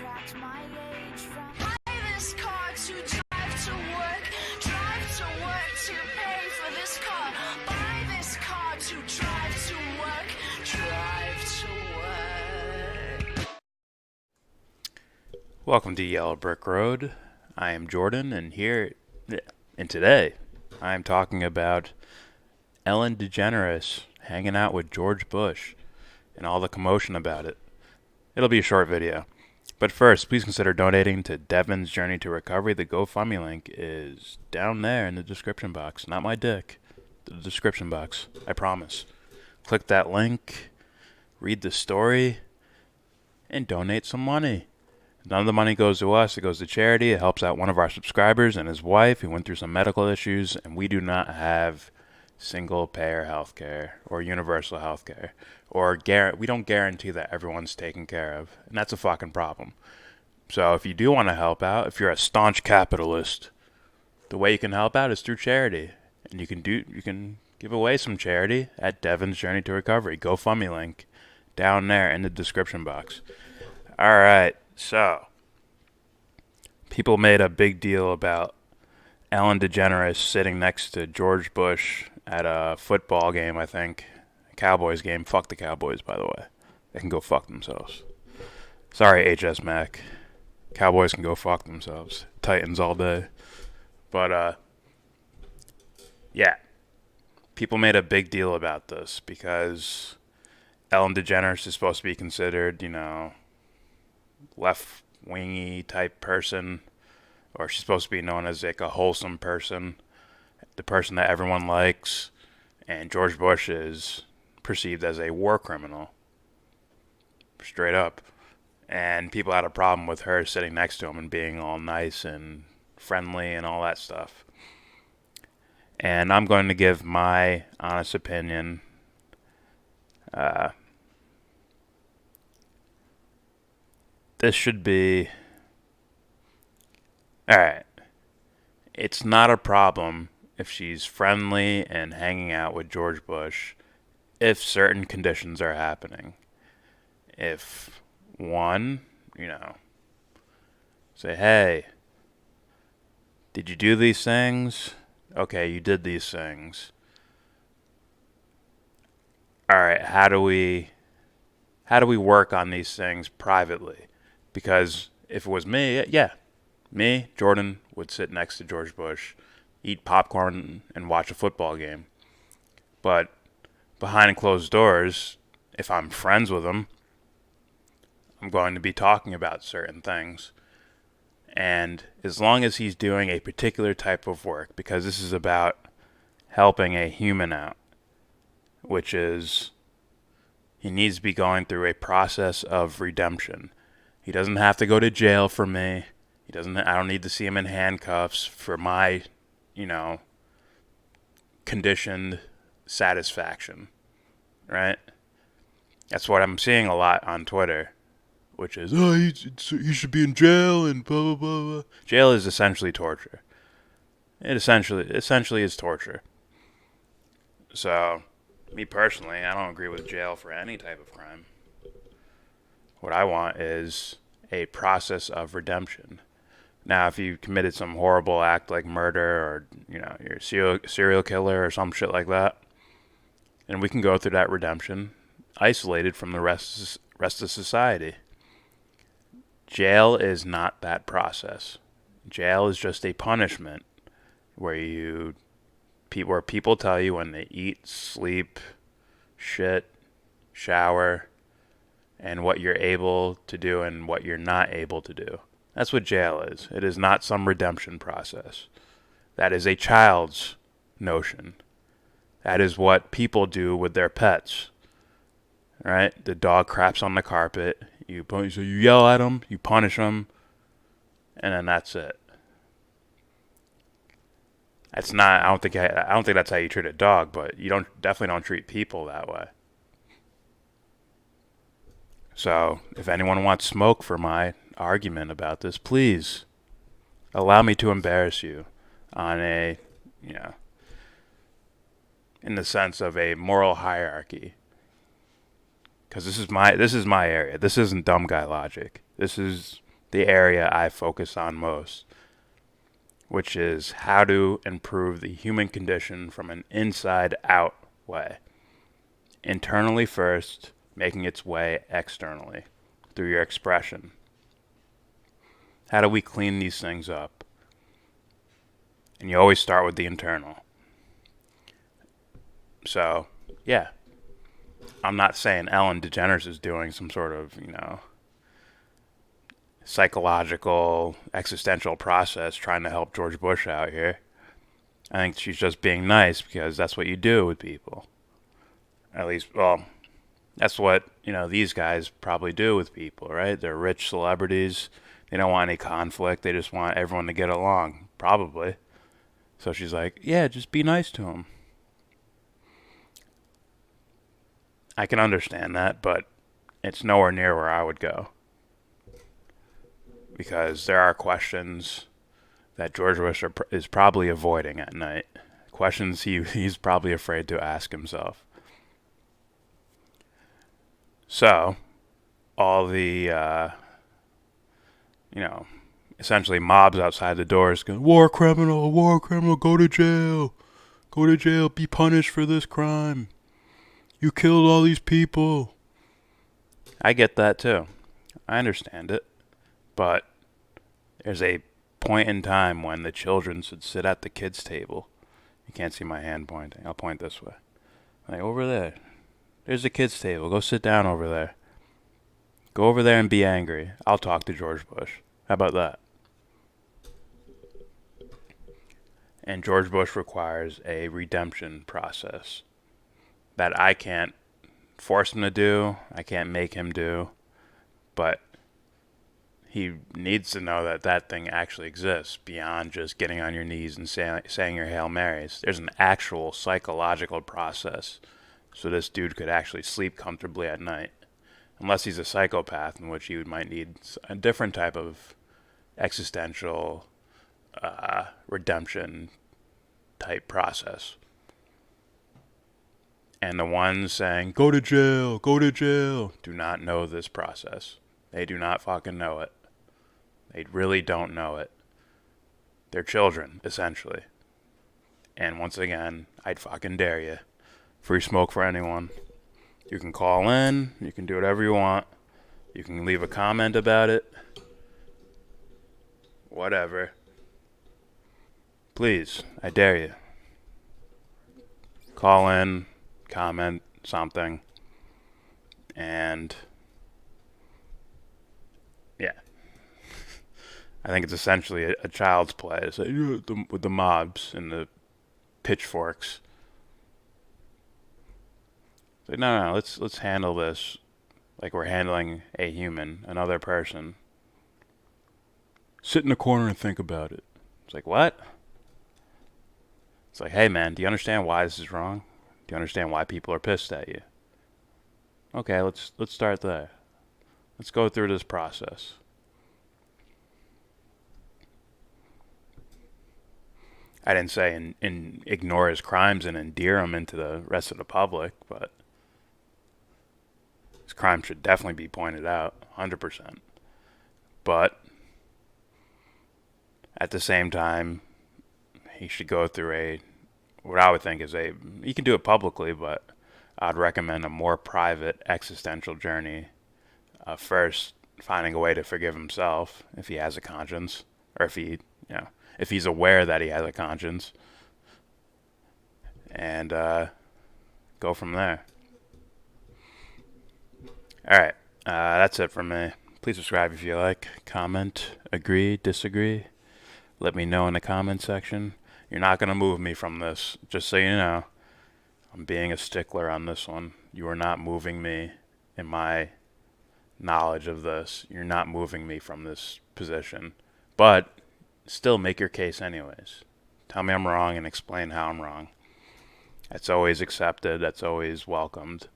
subtract my age from buy this car to drive to work to pay for this car, buy this car to drive to work. Welcome to Yellow Brick Road. I am Jordan, and today I am talking about Ellen DeGeneres hanging out with George Bush and all the commotion about it. It'll be a short video. But first, please consider donating to Devon's Journey to Recovery. The GoFundMe link is down there in the description box. Not my dick. The description box. I promise. Click that link, read the story, and donate some money. None of the money goes to us. It goes to charity. It helps out one of our subscribers and his wife who went through some medical issues, and we do not have single-payer healthcare or universal healthcare, or we don't guarantee that everyone's taken care of, and that's a fucking problem. So if you do want to help out, if you're a staunch capitalist, the way you can help out is through charity, and you can give away some charity at Devon's Journey to Recovery. GoFundMe link down there in the description box. All right, so people made a big deal about Ellen DeGeneres sitting next to George Bush at a football game, I think. A Cowboys game. Fuck the Cowboys, by the way. They can go fuck themselves. Sorry, HS Mac. Cowboys can go fuck themselves. Titans all day. But, yeah. People made a big deal about this because Ellen DeGeneres is supposed to be considered, left-wingy type person. Or she's supposed to be known as like a wholesome person, the person that everyone likes, and George Bush is perceived as a war criminal, straight up. And people had a problem with her sitting next to him and being all nice and friendly and all that stuff. And I'm going to give my honest opinion. This should be... Alright, it's not a problem if she's friendly and hanging out with George Bush if certain conditions are happening. If one, say, hey, did you do these things? Okay, you did these things. Alright, how do we work on these things privately? Because if it was me, yeah. Me, Jordan, would sit next to George Bush, eat popcorn, and watch a football game. But behind closed doors, if I'm friends with him, I'm going to be talking about certain things. And as long as he's doing a particular type of work, because this is about helping a human out, which is he needs to be going through a process of redemption. He doesn't have to go to jail for me. I don't need to see him in handcuffs for my, conditioned satisfaction, right? That's what I'm seeing a lot on Twitter, which is, he should be in jail and blah, blah, blah, blah. Jail is essentially torture. It essentially is torture. So, me personally, I don't agree with jail for any type of crime. What I want is a process of redemption. Now, if you committed some horrible act like murder or, you're a serial killer or some shit like that, then we can go through that redemption isolated from the rest of society. Jail is not that process. Jail is just a punishment where people tell you when they eat, sleep, shit, shower, and what you're able to do and what you're not able to do. That's what jail is. It is not some redemption process. That is a child's notion. That is what people do with their pets. Right? The dog craps on the carpet. So you yell at him, you punish him, and then that's it. That's not. I don't think that's how you treat a dog, but you definitely don't treat people that way. So, if anyone wants smoke for my argument about this, please allow me to embarrass you on in the sense of a moral hierarchy. Because this is my area. This isn't dumb guy logic. This is the area I focus on most, which is how to improve the human condition from an inside-out way. Internally first, making its way externally through your expression. How do we clean these things up? And you always start with the internal. So, yeah. I'm not saying Ellen DeGeneres is doing some sort of, psychological, existential process trying to help George Bush out here. I think she's just being nice because that's what you do with people. At least, well, that's what, these guys probably do with people, right? They're rich celebrities. They don't want any conflict. They just want everyone to get along, probably. So she's like, yeah, just be nice to him. I can understand that, but it's nowhere near where I would go. Because there are questions that George Bush is probably avoiding at night. Questions he's probably afraid to ask himself. So, all the, essentially mobs outside the doors going, war criminal, go to jail, be punished for this crime. You killed all these people. I get that too. I understand it. But there's a point in time when the children should sit at the kids' table. You can't see my hand pointing. I'll point this way. Like, over there. There's the kids' table. Go sit down over there. Go over there and be angry. I'll talk to George Bush. How about that? And George Bush requires a redemption process that I can't force him to do. I can't make him do. But he needs to know that that thing actually exists beyond just getting on your knees and saying your Hail Marys. There's an actual psychological process so this dude could actually sleep comfortably at night. Unless he's a psychopath, in which he might need a different type of existential redemption type process. And the ones saying, go to jail, do not know this process. They do not fucking know it. They really don't know it. They're children, essentially. And once again, I'd fucking dare you. Free smoke for anyone. You can call in. You can do whatever you want. You can leave a comment about it. Whatever. Please, I dare you. Call in, comment, something. And yeah. I think it's essentially a child's play. It's like, with the mobs and the pitchforks. It's like, no, let's handle this like we're handling a human, another person. Sit in the corner and think about it. It's like, what? It's like, hey man, do you understand why this is wrong? Do you understand why people are pissed at you? Okay, let's start there. Let's go through this process. I didn't say and ignore his crimes and endear him into the rest of the public, but his crimes should definitely be pointed out, 100%. But at the same time, he should go through what I would think is he can do it publicly, but I'd recommend a more private existential journey. First, finding a way to forgive himself if he has a conscience, or if he's aware that he has a conscience, and go from there. Alright, that's it from me. Please subscribe if you like, comment, agree, disagree. Let me know in the comment section. You're not going to move me from this, just so you know. I'm being a stickler on this one. You are not moving me in my knowledge of this. You're not moving me from this position. But still make your case anyways. Tell me I'm wrong and explain how I'm wrong. That's always accepted. That's always welcomed.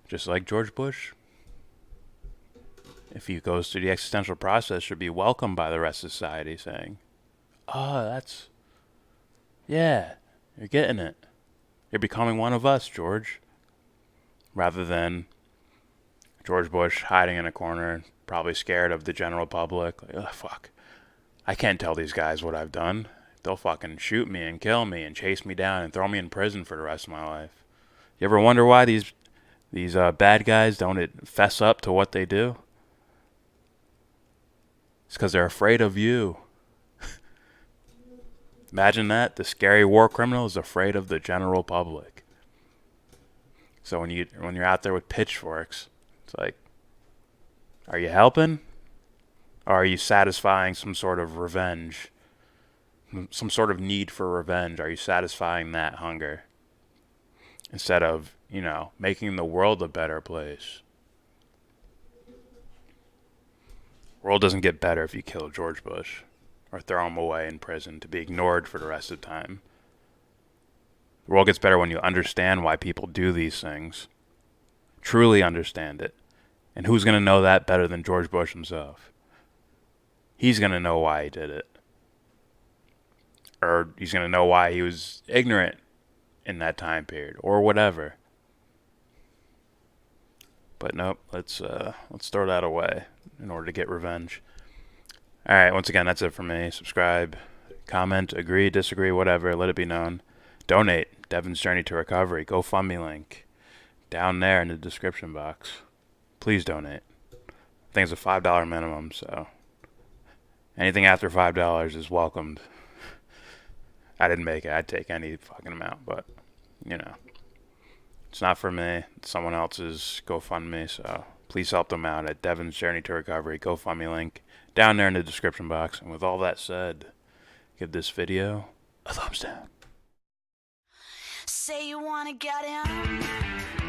Just like George Bush. If he goes through the existential process, should be welcomed by the rest of society, saying, oh, yeah, you're getting it. You're becoming one of us, George. Rather than George Bush hiding in a corner, probably scared of the general public. Like, oh, fuck. I can't tell these guys what I've done. They'll fucking shoot me and kill me and chase me down and throw me in prison for the rest of my life. You ever wonder why these bad guys don't fess up to what they do? It's because they're afraid of you. Imagine that. The scary war criminal is afraid of the general public. So when you're out there with pitchforks, it's like, are you helping? Or are you satisfying some sort of revenge? Some sort of need for revenge? Are you satisfying that hunger? Instead of, making the world a better place. The world doesn't get better if you kill George Bush or throw him away in prison to be ignored for the rest of the time. The world gets better when you understand why people do these things. Truly understand it. And who's going to know that better than George Bush himself? He's going to know why he did it. Or he's going to know why he was ignorant in that time period. Or whatever. But nope, let's throw that away in order to get revenge. Alright, once again, that's it for me. Subscribe, comment, agree, disagree, whatever. Let it be known. Donate. Devon's Journey to Recovery. GoFundMe link. Down there in the description box. Please donate. I think it's a $5 minimum, so anything after $5 is welcomed. I didn't make it. I'd take any fucking amount, but, it's not for me. It's someone else's GoFundMe, so please help them out at Devon's Journey to Recovery. GoFundMe link down there in the description box. And with all that said, give this video a thumbs down. Say you wanna get in.